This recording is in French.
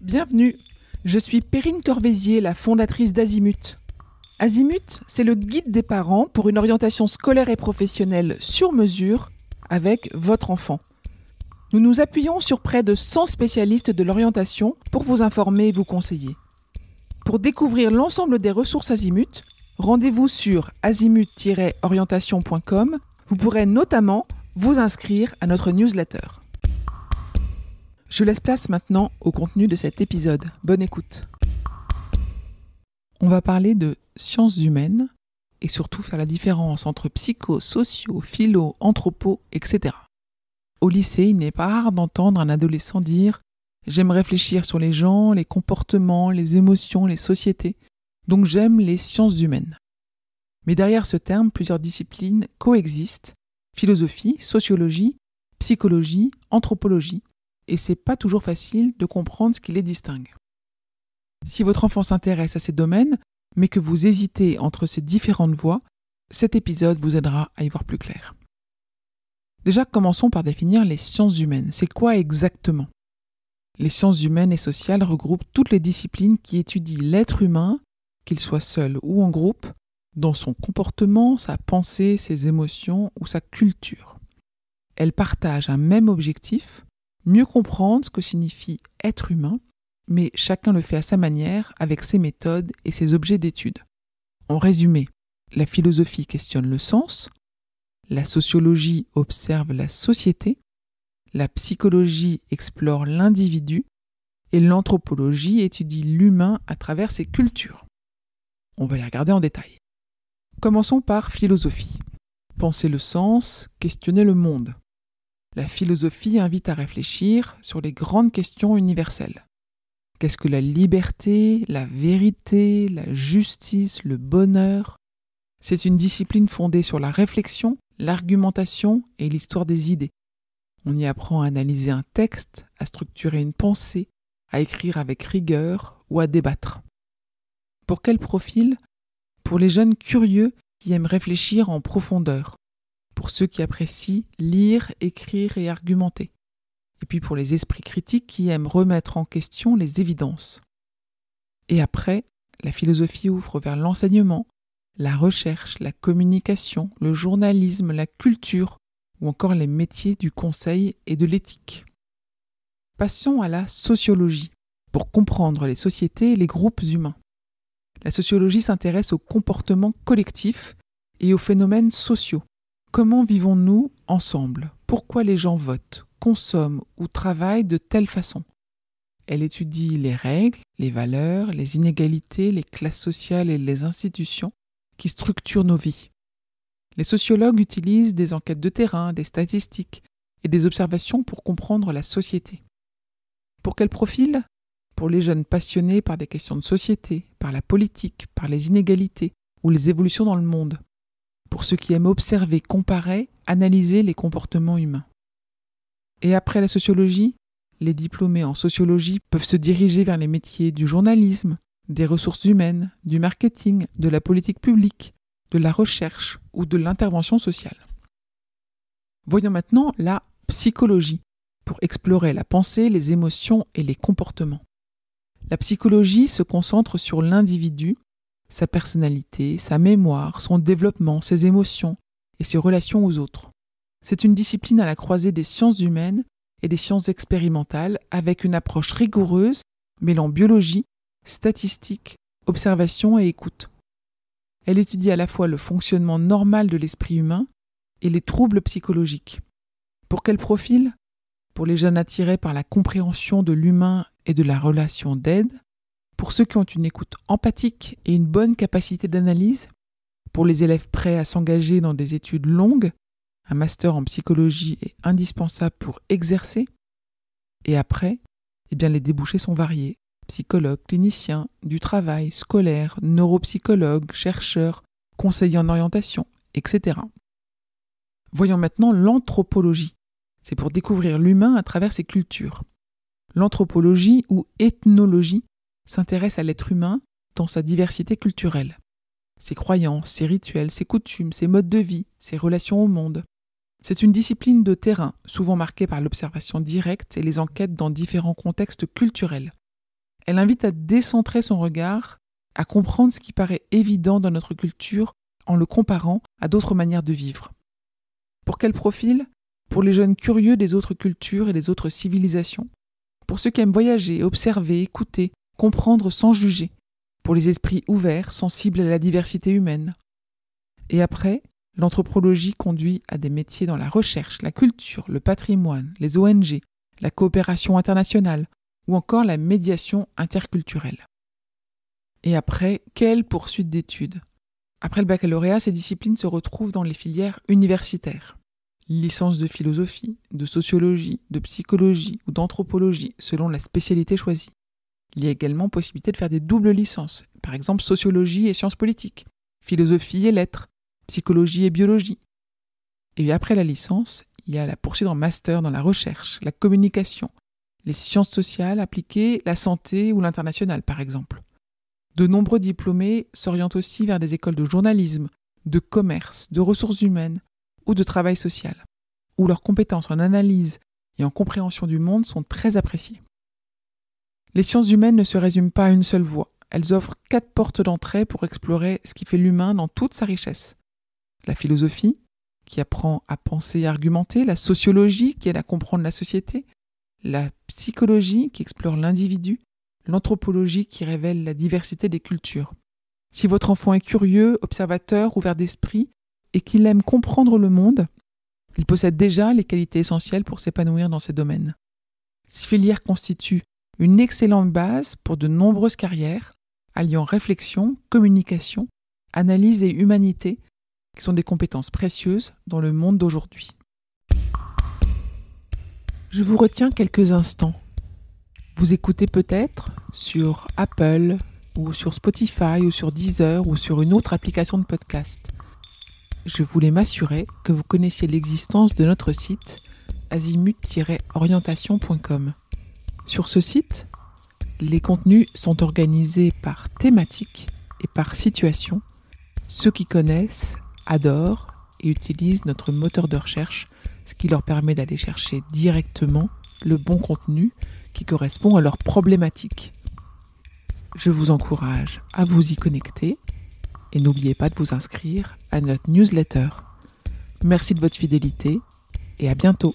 Bienvenue, je suis Perrine Corvézier, la fondatrice d'Azimut. Azimut, c'est le guide des parents pour une orientation scolaire et professionnelle sur mesure avec votre enfant. Nous nous appuyons sur près de 100 spécialistes de l'orientation pour vous informer et vous conseiller. Pour découvrir l'ensemble des ressources Azimut, rendez-vous sur azimut-orientation.com. Vous pourrez notamment vous inscrire à notre newsletter. Je laisse place maintenant au contenu de cet épisode. Bonne écoute. On va parler de sciences humaines et surtout faire la différence entre psycho, socio, philo, anthropo, etc. Au lycée, il n'est pas rare d'entendre un adolescent dire « J'aime réfléchir sur les gens, les comportements, les émotions, les sociétés, donc j'aime les sciences humaines ». Mais derrière ce terme, plusieurs disciplines coexistent, philosophie, sociologie, psychologie, anthropologie, et c'est pas toujours facile de comprendre ce qui les distingue. Si votre enfant s'intéresse à ces domaines, mais que vous hésitez entre ces différentes voies, cet épisode vous aidera à y voir plus clair. Déjà, commençons par définir les sciences humaines. C'est quoi exactement ? Les sciences humaines et sociales regroupent toutes les disciplines qui étudient l'être humain, qu'il soit seul ou en groupe, dans son comportement, sa pensée, ses émotions ou sa culture. Elles partagent un même objectif, mieux comprendre ce que signifie être humain, mais chacun le fait à sa manière, avec ses méthodes et ses objets d'étude. En résumé, la philosophie questionne le sens, la sociologie observe la société, la psychologie explore l'individu et l'anthropologie étudie l'humain à travers ses cultures. On va les regarder en détail. Commençons par philosophie. Penser le sens, questionner le monde. La philosophie invite à réfléchir sur les grandes questions universelles. Qu'est-ce que la liberté, la vérité, la justice, le bonheur ? C'est une discipline fondée sur la réflexion, l'argumentation et l'histoire des idées. On y apprend à analyser un texte, à structurer une pensée, à écrire avec rigueur ou à débattre. Pour quel profil ? Pour les jeunes curieux qui aiment réfléchir en profondeur. Pour ceux qui apprécient lire, écrire et argumenter. Et puis pour les esprits critiques qui aiment remettre en question les évidences. Et après, la philosophie ouvre vers l'enseignement, la recherche, la communication, le journalisme, la culture ou encore les métiers du conseil et de l'éthique. Passons à la sociologie, pour comprendre les sociétés et les groupes humains. La sociologie s'intéresse aux comportements collectifs et aux phénomènes sociaux. Comment vivons-nous ensemble ? Pourquoi les gens votent, consomment ou travaillent de telle façon ? Elle étudie les règles, les valeurs, les inégalités, les classes sociales et les institutions qui structurent nos vies. Les sociologues utilisent des enquêtes de terrain, des statistiques et des observations pour comprendre la société. Pour quel profil ? Pour les jeunes passionnés par des questions de société, par la politique, par les inégalités ou les évolutions dans le monde. Pour ceux qui aiment observer, comparer, analyser les comportements humains. Et après la sociologie, les diplômés en sociologie peuvent se diriger vers les métiers du journalisme, des ressources humaines, du marketing, de la politique publique, de la recherche ou de l'intervention sociale. Voyons maintenant la psychologie, pour explorer la pensée, les émotions et les comportements. La psychologie se concentre sur l'individu, sa personnalité, sa mémoire, son développement, ses émotions et ses relations aux autres. C'est une discipline à la croisée des sciences humaines et des sciences expérimentales avec une approche rigoureuse mêlant biologie, statistique, observation et écoute. Elle étudie à la fois le fonctionnement normal de l'esprit humain et les troubles psychologiques. Pour quel profil ? Pour les jeunes attirés par la compréhension de l'humain et de la relation d'aide, pour ceux qui ont une écoute empathique et une bonne capacité d'analyse, pour les élèves prêts à s'engager dans des études longues, un master en psychologie est indispensable pour exercer. Et après, les débouchés sont variés. Psychologues, cliniciens, du travail, scolaires, neuropsychologues, chercheurs, conseillers en orientation, etc. Voyons maintenant l'anthropologie. C'est pour découvrir l'humain à travers ses cultures. L'anthropologie ou ethnologie s'intéresse à l'être humain dans sa diversité culturelle. Ses croyances, ses rituels, ses coutumes, ses modes de vie, ses relations au monde. C'est une discipline de terrain, souvent marquée par l'observation directe et les enquêtes dans différents contextes culturels. Elle invite à décentrer son regard, à comprendre ce qui paraît évident dans notre culture en le comparant à d'autres manières de vivre. Pour quel profil ? Pour les jeunes curieux des autres cultures et des autres civilisations. Pour ceux qui aiment voyager, observer, écouter, comprendre sans juger. Pour les esprits ouverts, sensibles à la diversité humaine. Et après, l'anthropologie conduit à des métiers dans la recherche, la culture, le patrimoine, les ONG, la coopération internationale ou encore la médiation interculturelle. Et après, quelle poursuite d'études ? Après le baccalauréat, ces disciplines se retrouvent dans les filières universitaires. Licence de philosophie, de sociologie, de psychologie ou d'anthropologie, selon la spécialité choisie. Il y a également possibilité de faire des doubles licences, par exemple sociologie et sciences politiques, philosophie et lettres, psychologie et biologie. Et après la licence, il y a la poursuite en master dans la recherche, la communication, les sciences sociales appliquées, la santé ou l'international par exemple. De nombreux diplômés s'orientent aussi vers des écoles de journalisme, de commerce, de ressources humaines ou de travail social, où leurs compétences en analyse et en compréhension du monde sont très appréciées. Les sciences humaines ne se résument pas à une seule voie. Elles offrent 4 portes d'entrée pour explorer ce qui fait l'humain dans toute sa richesse. La philosophie, qui apprend à penser et argumenter, la sociologie, qui aide à comprendre la société, la psychologie, qui explore l'individu, l'anthropologie, qui révèle la diversité des cultures. Si votre enfant est curieux, observateur, ouvert d'esprit, et qu'il aime comprendre le monde, il possède déjà les qualités essentielles pour s'épanouir dans ces domaines. Ces filières constituent une excellente base pour de nombreuses carrières, alliant réflexion, communication, analyse et humanité, qui sont des compétences précieuses dans le monde d'aujourd'hui. Je vous retiens quelques instants. Vous écoutez peut-être sur Apple, ou sur Spotify, ou sur Deezer, ou sur une autre application de podcast. Je voulais m'assurer que vous connaissiez l'existence de notre site azimut-orientation.com. Sur ce site, les contenus sont organisés par thématique et par situation. Ceux qui connaissent, adorent et utilisent notre moteur de recherche, ce qui leur permet d'aller chercher directement le bon contenu qui correspond à leur problématique. Je vous encourage à vous y connecter et n'oubliez pas de vous inscrire à notre newsletter. Merci de votre fidélité et à bientôt.